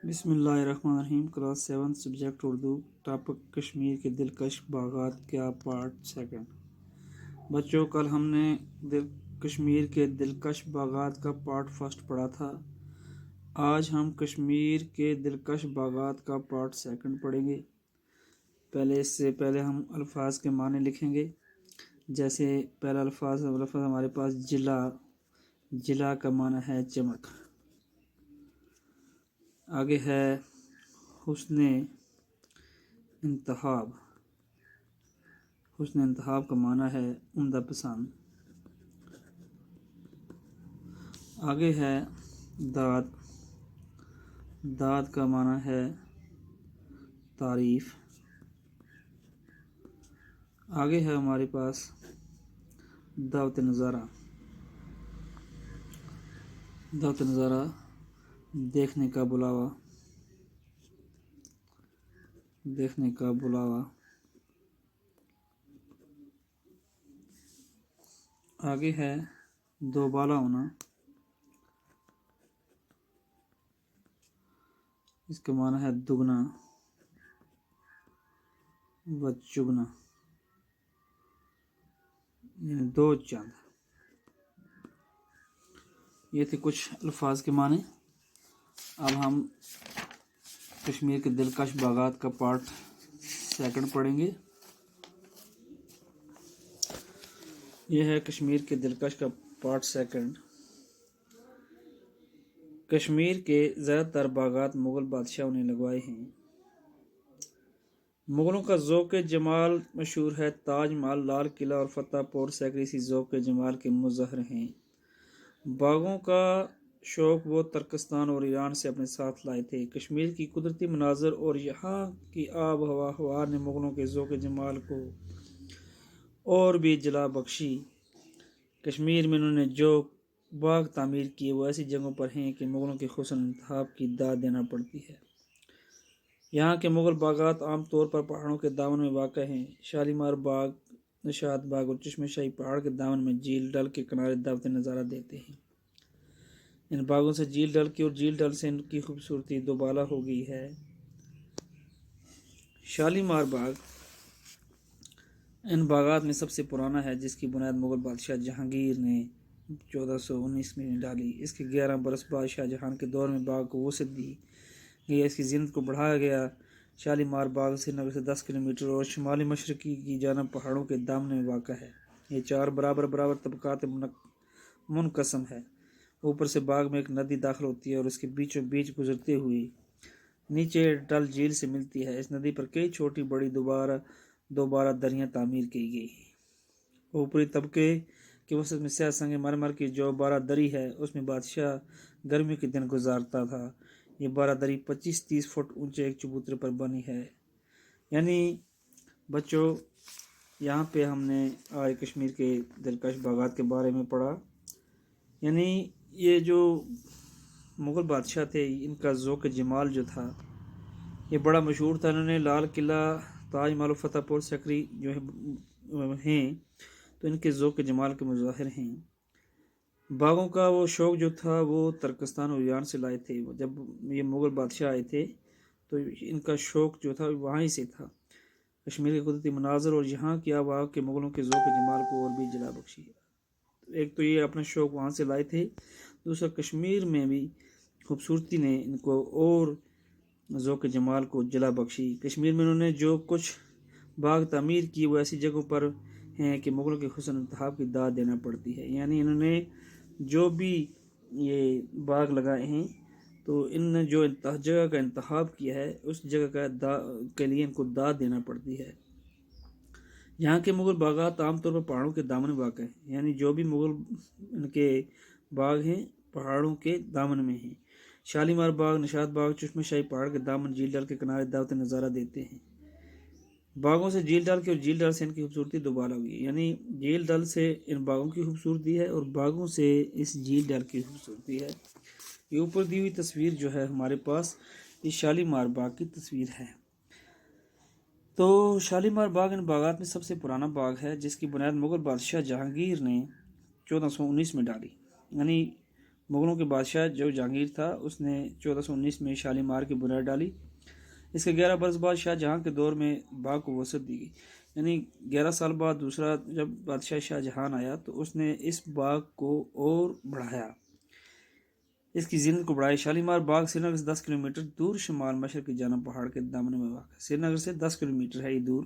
बिस्मिल्लाहिर्रहमानिर्रहीम। Class 7 subject Urdu. Topic Kashmir के दिलकश बागात का पार्ट सेकंड। बच्चों, कल हमने कश्मीर के दिलकश बागात का पार्ट फर्स्ट पढ़ा था। आज हम कश्मीर के दिलकश बागात का पार्ट सेकंड पढ़ेंगे। इससे पहले हम अल्फाज के माने लिखेंगे। जैसे पहला अल्फाज हमारे पास जिला। जिला का माना है चमक। आगे है हुस्ने इंतखाब। हुस्ने इंतखाब का माना है उम्दा पसंद। आगे है दाद। दाद का माना है तारीफ। आगे है हमारे पास दावत नज़ारा। दावत नज़ारा देखने का बुलावा। देखने का बुलावा। आगे है दोबाला होना। इसका माना है दुगना व चुगना, यानी दो चंद। ये थे कुछ अल्फाज के माने। अब हम कश्मीर के दिलकश बागात का पार्ट सेकंड पढ़ेंगे। यह है कश्मीर के दिलकश का पार्ट सेकंड। कश्मीर के ज़्यादातर बागात मुग़ल बादशाहों ने लगवाए हैं। मुग़लों का ज़ौक़ जमाल मशहूर है। ताज महल, लाल किला और फतेहपुर सीकरी इसी ज़ौक़ जमाल के मुज़हर हैं। बागों का शौक़ वो तुर्कस्तान और ईरान से अपने साथ लाए थे। कश्मीर की कुदरती मनाज़र और यहाँ की आब हवा ने मुग़लों के ज़ौक़ जमाल को और भी जला बख्शी। कश्मीर में उन्होंने जो बाग तामीर किए वो ऐसी जगहों पर हैं कि मुग़लों के हुस्न इंतखाब की दाद देना पड़ती है। यहाँ के मुग़ल बागात आम तौर पर पहाड़ों के दामन में वाक़ हैं। शालीमार बाग, निशात बाग और चश्मे शाही पहाड़ के दामन में झील डल के किनारे दावत नज़ारा देते हैं। इन बागों से झील डल की और झील डल से इनकी खूबसूरती दोबाला हो गई है। शालीमार बाग इन बागात में सबसे पुराना है, जिसकी बुनियाद मुग़ल बादशाह जहांगीर ने 1419 में डाली। इसके 11 बरस बाद शाहजहां के दौर में बाग को वसअत दी गई। इसकी ज़ीनत को बढ़ाया गया। शालीमार बाग श्रीनगर से 10 किलोमीटर और शुमाली मशरक़ी की जानब पहाड़ों के दामन में वाक़ है। ये 4 बराबर तबक़ात मुनक़सम है। ऊपर से बाग में एक नदी दाखिल होती है और उसके बीचों बीच गुजरते हुए नीचे डल झील से मिलती है। इस नदी पर कई छोटी बड़ी दोबारा दरियाँ तामीर की गई। ऊपरी तबके के वसत में स्याह संग मरमर की जो बारादरी है, उसमें बादशाह गर्मियों के दिन गुजारता था। ये बारादरी 25-30 फुट ऊंचे एक चबूतरे पर बनी है। यानी बच्चों, यहाँ पे हमने आज कश्मीर के दिलकश बागात के बारे में पढ़ा। यानी ये जो मुग़ल बादशाह थे, इनका ज़ौक़ जमाल जो था ये बड़ा मशहूर था। इन्होंने लाल किला, ताज महल, फतेहपुर सीकरी जो हैं तो इनके ज़ौक़ जमाल के मुज़ाहिर हैं। बागों का वो शौक़ जो था वो तुर्कस्तान और ईरान से लाए थे। जब ये मुग़ल बादशाह आए थे तो इनका शौक़ जो था वहाँ ही से था। कश्मीर के कुदरती मनाज़र और यहाँ की आबा के मुग़लों के ज़ौक़ जमाल को और भी जला बख्शी। एक तो ये अपना शौक़ वहाँ से लाए थे, दूसरा कश्मीर में भी खूबसूरती ने इनको और ज़ौक़ जमाल को जला बख्शी। कश्मीर में उन्होंने जो कुछ बाग तामीर की वो ऐसी जगहों पर हैं कि मुग़लों के हुस्न इंतखाब की दाद देना पड़ती है। यानी इन्होंने जो भी ये बाग लगाए हैं तो इन जो जगह का इंतखाब किया है उस जगह के लिए इनको दाद देना पड़ती है। यहाँ के मुग़ल बागात आमतौर पर पहाड़ों के दामन में वाक़ हैं। यानी जो भी मुग़ल इनके बाग हैं पहाड़ों के दामन में हैं। शालीमार बाग, निशात बाग चश्मे शाही पहाड़ के दामन झील डल के किनारे दावत नज़ारा देते हैं। बागों से झील डल की और झील डल से इनकी खूबसूरती दोबारा हुई। यानी झील डल से इन बागों की खूबसूरती है और बागों से इस झील डल की खूबसूरती है। ये ऊपर दी हुई तस्वीर जो है हमारे पास, ये शालीमार बाग की तस्वीर है। तो शालीमार बाग इन बागात में सबसे पुराना बाग है, जिसकी बुनियाद मुग़ल बादशाह जहांगीर ने 1419 में डाली। यानी مغلوں کے بادشاہ جو جہانگیر تھا اس نے 1419 میں شالیمار کی بنیاد ڈالی۔ اس کے 11 برس بعد شاہ جہاں کے دور میں باغ کو وسعت دی گئی، یعنی 11 سال بعد دوسرا جب بادشاہ شاہ جہان آیا تو اس نے اس باغ کو اور بڑھایا، اس کی زینت کو بڑھایا۔ شالیمار باغ سری نگر سے 10 کلومیٹر دور شمال مشرق کی جانب پہاڑ کے دامن میں واقع ہے۔ سری نگر سے 10 کلومیٹر ہے یہ دور۔